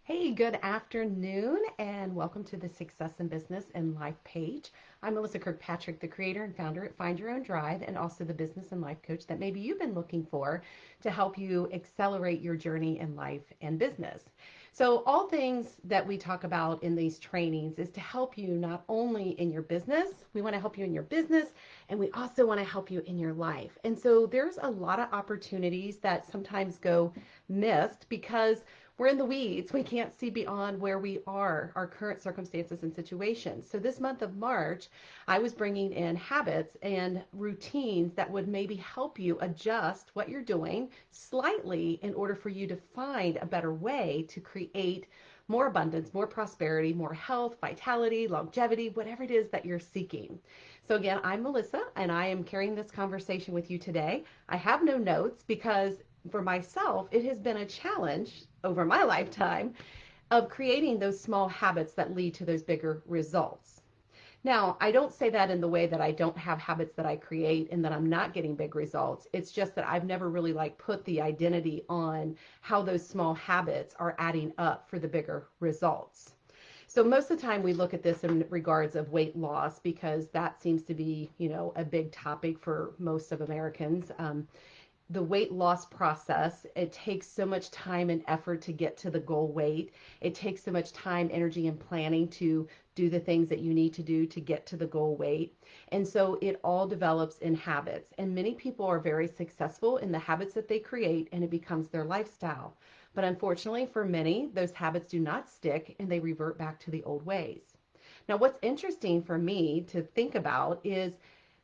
Hey, good afternoon, and welcome to the Success in Business and Life page. I'm Melissa Kirkpatrick, the creator and founder at Find Your Own Drive, and also the business and life coach that maybe you've been looking for to help you accelerate your journey in life and business. So, all things that we talk about in these trainings is to help you not only in your business, we want to help you in your business, and we also want to help you in your life. And so, there's a lot of opportunities that sometimes go missed because we're in the weeds. We can't see beyond where we are, our current circumstances and situations. So, this month of March, I was bringing in habits and routines that would maybe help you adjust what you're doing slightly in order for you to find a better way to create more abundance, more prosperity, more health, vitality, longevity, whatever it is that you're seeking. So, again, I'm Melissa, and I am carrying this conversation with you today. I have no notes because for myself, it has been a challenge over my lifetime of creating those small habits that lead to those bigger results. Now, I don't say that in the way that I don't have habits that I create and that I'm not getting big results. It's just that I've never really put the identity on how those small habits are adding up for the bigger results. So most of the time we look at this in regards of weight loss because that seems to be, a big topic for most of Americans. The weight loss process, it takes so much time and effort to get to the goal weight. It takes so much time, energy, and planning to do the things that you need to do to get to the goal weight. And so it all develops in habits. And many people are very successful in the habits that they create, and it becomes their lifestyle. But unfortunately, for many, those habits do not stick and they revert back to the old ways. Now, what's interesting for me to think about is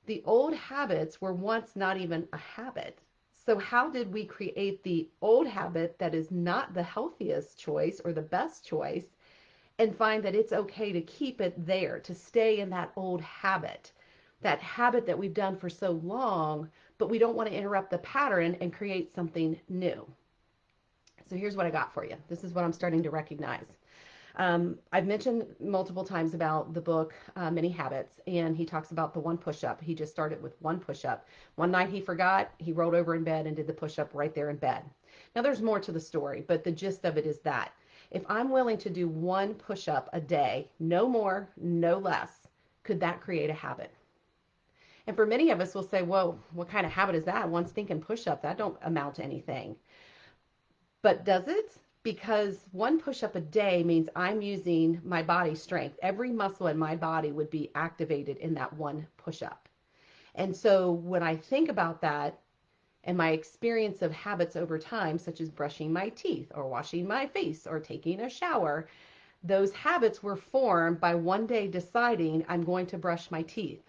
the old habits were once not even a habit. So, how did we create the old habit that is not the healthiest choice or the best choice and find that it's okay to keep it there, to stay in that habit that we've done for so long, but we don't want to interrupt the pattern and create something new? So, here's what I got for you. This is what I'm starting to recognize. I've mentioned multiple times about the book Many Habits, and he talks about the one push up. He just started with one push up. One night he forgot, he rolled over in bed and did the push up right there in bed. Now, there's more to the story, but the gist of it is that if I'm willing to do one push up a day, no more, no less, could that create a habit? And for many of us, we'll say, whoa, what kind of habit is that? One stinking push up, that don't amount to anything. But does it? Because one push up a day means I'm using my body strength. Every muscle in my body would be activated in that one push up. And so when I think about that and my experience of habits over time, such as brushing my teeth or washing my face or taking a shower, those habits were formed by one day deciding I'm going to brush my teeth.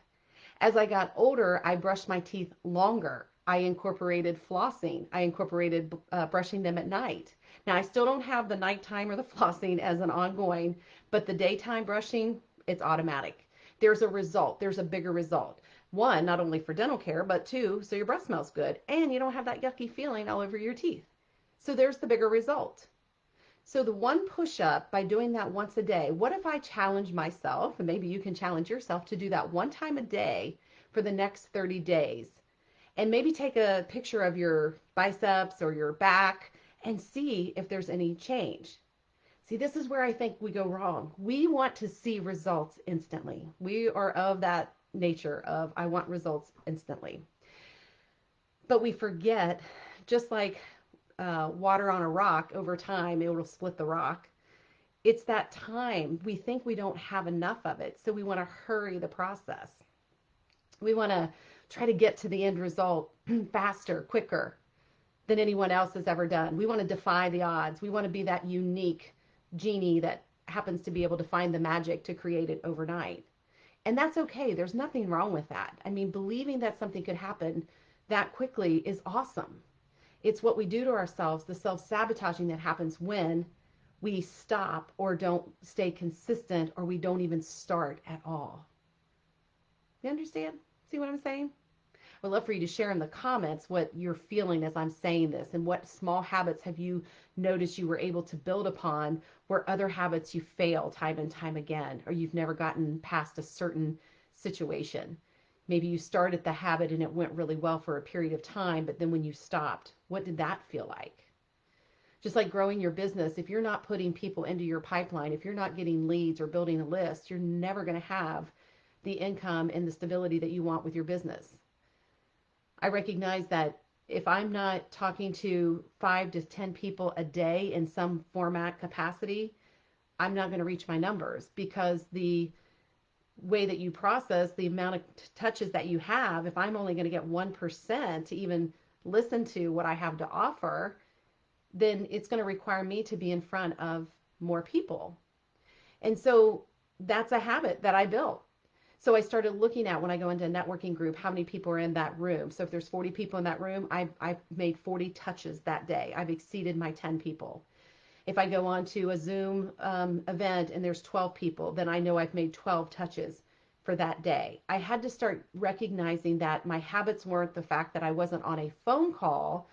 As I got older, I brushed my teeth longer. I incorporated flossing. I incorporated brushing them at night. Now, I still don't have the nighttime or the flossing as an ongoing, but the daytime brushing, it's automatic. There's a result. There's a bigger result. One, not only for dental care, but two, so your breath smells good and you don't have that yucky feeling all over your teeth. So there's the bigger result. So the one push up, by doing that once a day, what if I challenge myself, and maybe you can challenge yourself to do that one time a day for the next 30 days, and maybe take a picture of your biceps or your back and see if there's any change. See, this is where I think we go wrong. We want to see results instantly. We are of that nature of I want results instantly. But we forget, just like water on a rock, over time, it will split the rock. It's that time. We think we don't have enough of it, so we want to hurry the process. We want to try to get to the end result faster, quicker than anyone else has ever done. We want to defy the odds. We want to be that unique genie that happens to be able to find the magic to create it overnight. And that's okay. There's nothing wrong with that. I mean, believing that something could happen that quickly is awesome. It's what we do to ourselves, the self-sabotaging that happens when we stop or don't stay consistent or we don't even start at all. You understand? See what I'm saying? I would love for you to share in the comments what you're feeling as I'm saying this and what small habits have you noticed you were able to build upon where other habits you fail time and time again, or you've never gotten past a certain situation. Maybe you started the habit and it went really well for a period of time, but then when you stopped, what did that feel like? Just like growing your business, if you're not putting people into your pipeline, if you're not getting leads or building a list, you're never going to have the income and the stability that you want with your business. I recognize that if I'm not talking to 5 to 10 people a day in some format capacity, I'm not going to reach my numbers, because the way that you process the amount of touches that you have, if I'm only going to get 1% to even listen to what I have to offer, then it's going to require me to be in front of more people. And so that's a habit that I built. So I started looking at, when I go into a networking group, how many people are in that room. So if there's 40 people in that room, I've made 40 touches that day. I've exceeded my 10 people. If I go on to a Zoom event and there's 12 people, then I know I've made 12 touches for that day. I had to start recognizing that my habits weren't the fact that I wasn't on a phone call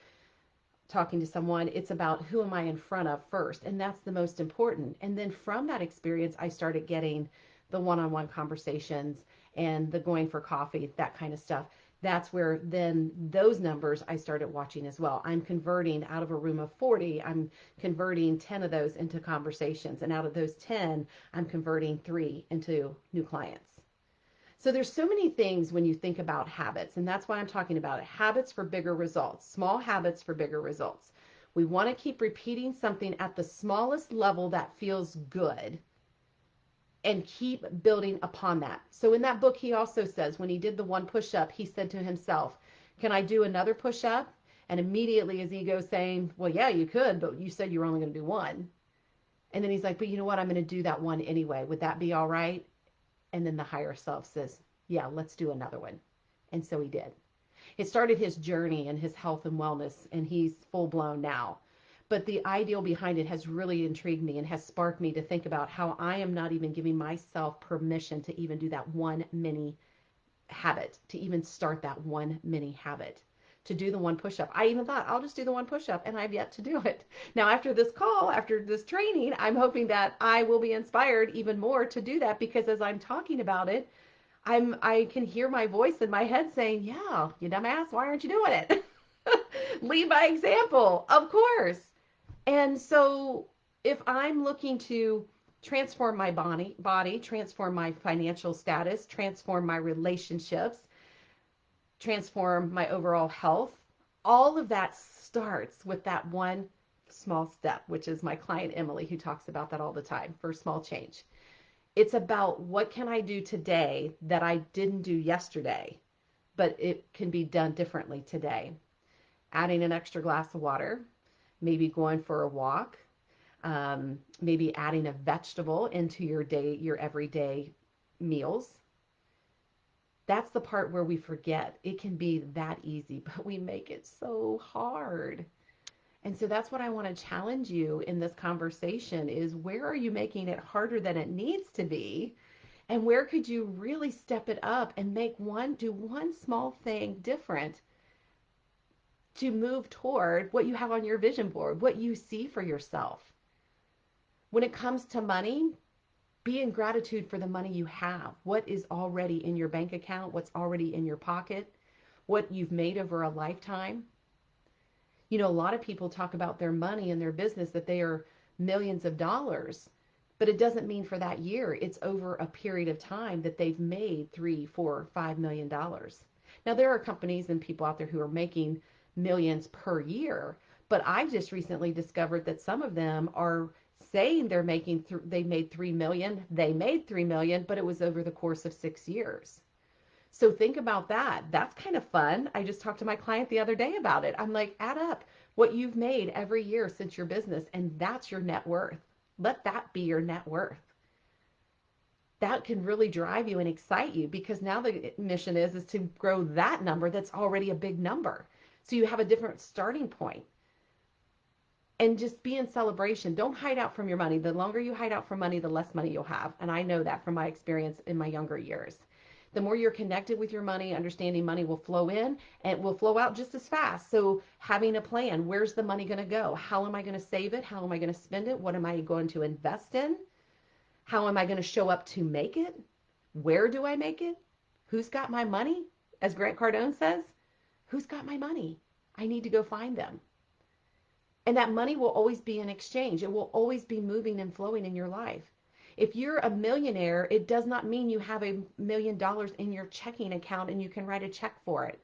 talking to someone. It's about who am I in front of first. And that's the most important. And then from that experience, I started getting the one-on-one conversations and the going for coffee, that kind of stuff. That's where then those numbers I started watching as well. I'm converting out of a room of 40, I'm converting 10 of those into conversations. And out of those 10, I'm converting 3 into new clients. So there's so many things when you think about habits, and that's why I'm talking about it. Habits for bigger results, small habits for bigger results. We want to keep repeating something at the smallest level that feels good and keep building upon that. So in that book, he also says when he did the one push-up, he said to himself, can I do another push-up? And immediately his ego saying, well, yeah, you could, but you said you were only going to do one. And then he's like, but you know what? I'm going to do that one anyway. Would that be all right? And then the higher self says, yeah, let's do another one. And so he did. It started his journey and his health and wellness, and he's full blown now. But the ideal behind it has really intrigued me and has sparked me to think about how I am not even giving myself permission to even do that one mini habit, to even start that one mini habit, to do the one push-up. I even thought I'll just do the one push-up, and I've yet to do it. Now, after this call, after this training, I'm hoping that I will be inspired even more to do that, because as I'm talking about it, I can hear my voice in my head saying, yeah, you dumbass, why aren't you doing it? Lead by example, of course. And so if I'm looking to transform my body, transform my financial status, transform my relationships, transform my overall health, all of that starts with that one small step, which is my client Emily, who talks about that all the time, for small change. It's about what can I do today that I didn't do yesterday, but it can be done differently today. Adding an extra glass of water, maybe going for a walk, maybe adding a vegetable into your day, your everyday meals. That's the part where we forget. It can be that easy, but we make it so hard. And so that's what I want to challenge you in this conversation is, where are you making it harder than it needs to be? And where could you really step it up and do one small thing different to move toward what you have on your vision board, what you see for yourself? When it comes to money, be in gratitude for the money you have, what is already in your bank account, what's already in your pocket, what you've made over a lifetime. You know, a lot of people talk about their money and their business, that they are millions of dollars, but it doesn't mean for that year. It's over a period of time that they've made $3, $4, $5 million. Now, there are companies and people out there who are making millions per year, but I've just recently discovered that some of them are saying they made 3 million, they made 3 million, but it was over the course of 6 years. So think about that. That's kind of fun. I just talked to my client the other day about it. I'm like, add up what you've made every year since your business, and that's your net worth. Let that be your net worth. That can really drive you and excite you, because now the mission is to grow that number that's already a big number. So you have a different starting point. And just be in celebration. Don't hide out from your money. The longer you hide out from money, the less money you'll have. And I know that from my experience in my younger years. The more you're connected with your money, understanding money will flow in and it will flow out just as fast. So having a plan, where's the money going to go? How am I going to save it? How am I going to spend it? What am I going to invest in? How am I going to show up to make it? Where do I make it? Who's got my money? As Grant Cardone says, who's got my money? I need to go find them. And that money will always be in exchange. It will always be moving and flowing in your life. If you're a millionaire, it does not mean you have $1 million in your checking account and you can write a check for it.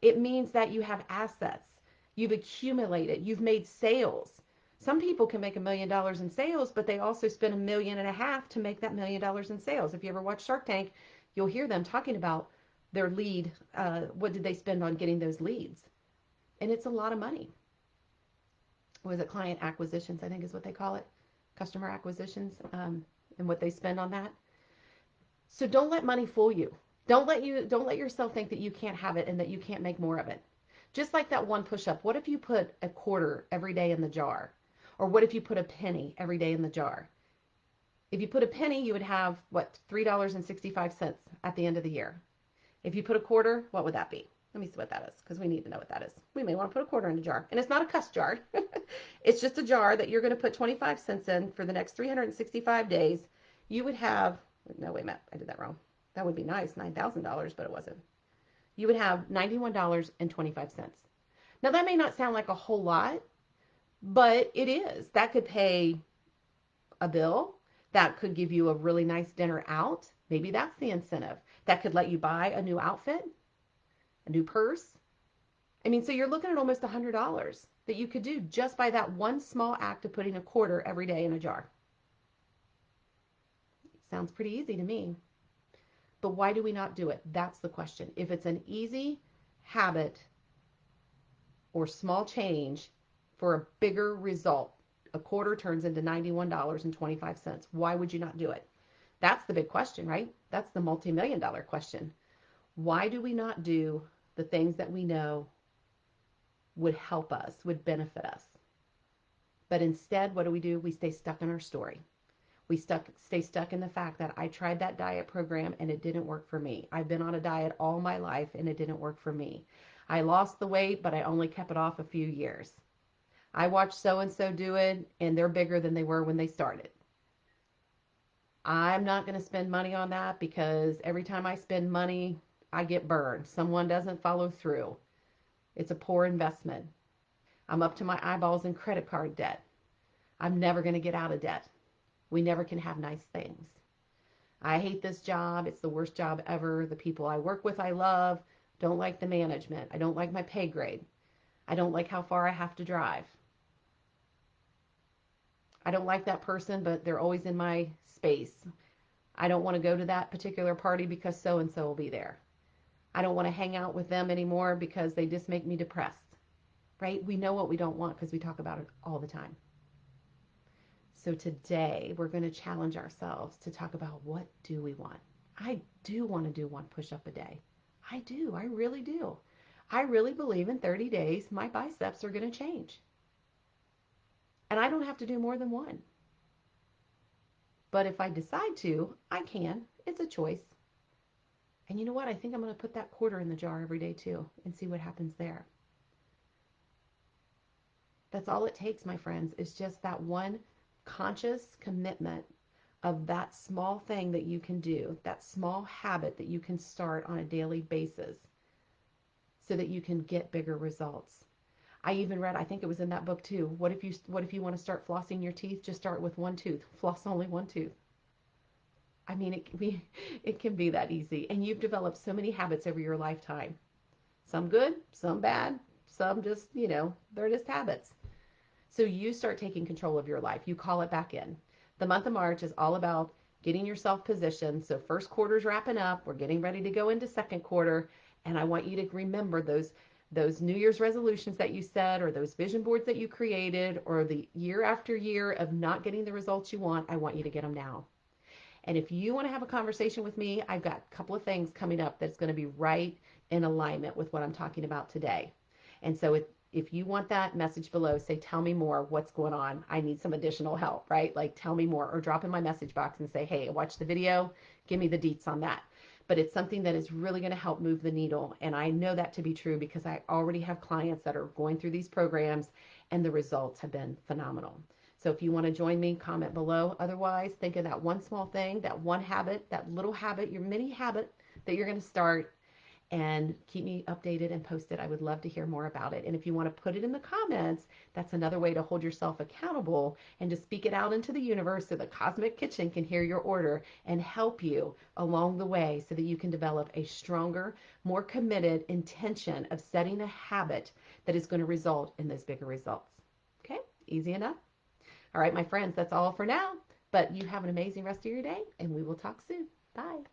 It means that you have assets. You've accumulated. You've made sales. Some people can make $1 million in sales, but they also spend $1.5 million to make that $1 million in sales. If you ever watch Shark Tank, you'll hear them talking about their lead. What did they spend on getting those leads? And it's a lot of money. Was it client acquisitions, I think is what they call it, customer acquisitions, and what they spend on that. So don't let money fool you. Don't let yourself think that you can't have it and that you can't make more of it. Just like that one push-up. What if you put a quarter every day in the jar? Or what if you put a penny every day in the jar? If you put a penny, you would have, what, $3.65 at the end of the year. If you put a quarter, what would that be? Let me see what that is, because we need to know what that is. We may want to put a quarter in a jar. And it's not a cuss jar. It's just a jar that you're going to put 25 cents in for the next 365 days. You would have, no, wait a minute, I did that wrong. That would be nice, $9,000, but it wasn't. You would have $91.25. Now, that may not sound like a whole lot, but it is. That could pay a bill. That could give you a really nice dinner out. Maybe that's the incentive. That could let you buy a new outfit, a new purse. I mean, so you're looking at almost $100 that you could do just by that one small act of putting a quarter every day in a jar. Sounds pretty easy to me. But why do we not do it? That's the question. If it's an easy habit or small change for a bigger result, a quarter turns into $91.25. Why would you not do it? That's the big question, right? That's the multi-million-dollar question. Why do we not do the things that we know would help us, would benefit us? But instead, what do? We stay stuck in our story. We stay stuck in the fact that I tried that diet program and it didn't work for me. I've been on a diet all my life and it didn't work for me. I lost the weight, but I only kept it off a few years. I watched so-and-so do it and they're bigger than they were when they started. I'm not going to spend money on that because every time I spend money, I get burned. Someone doesn't follow through. It's a poor investment. I'm up to my eyeballs in credit card debt. I'm never going to get out of debt. We never can have nice things. I hate this job. It's the worst job ever. The people I work with, I love. Don't like the management. I don't like my pay grade. I don't like how far I have to drive. I don't like that person, but they're always in my space. I don't want to go to that particular party because so-and-so will be there. I don't want to hang out with them anymore because they just make me depressed, right? We know what we don't want because we talk about it all the time. So today we're going to challenge ourselves to talk about what do we want. I do want to do one push-up a day. I do. I really do. I really believe in 30 days my biceps are going to change. And I don't have to do more than one. But if I decide to, I can. It's a choice. And you know what? I think I'm going to put that quarter in the jar every day too and see what happens there. That's all it takes, my friends, is just that one conscious commitment of that small thing that you can do, that small habit that you can start on a daily basis so that you can get bigger results. I even read, I think it was in that book too, what if you want to start flossing your teeth? Just start with one tooth. Floss only one tooth. I mean, it can be that easy. And you've developed so many habits over your lifetime. Some good, some bad, some just, they're just habits. So you start taking control of your life. You call it back in. The month of March is all about getting yourself positioned. So first quarter's wrapping up. We're getting ready to go into second quarter. And I want you to remember those New Year's resolutions that you set, or those vision boards that you created, or the year after year of not getting the results you want. I want you to get them now. And if you want to have a conversation with me, I've got a couple of things coming up that's going to be right in alignment with what I'm talking about today. And so if you want that, message below, say, tell me more, what's going on? I need some additional help, right? Like, tell me more, or drop in my message box and say, hey, watch the video, give me the deets on that. But it's something that is really going to help move the needle. And I know that to be true because I already have clients that are going through these programs and the results have been phenomenal. So if you want to join me, comment below. Otherwise, think of that one small thing, that one habit, that little habit, your mini habit that you're going to start. and keep me updated and posted. I would love to hear more about it. And if you want to put it in the comments, that's another way to hold yourself accountable and to speak it out into the universe so the Cosmic Kitchen can hear your order and help you along the way so that you can develop a stronger, more committed intention of setting a habit that is going to result in those bigger results. Okay, easy enough. All right, my friends, that's all for now. But you have an amazing rest of your day, and we will talk soon. Bye.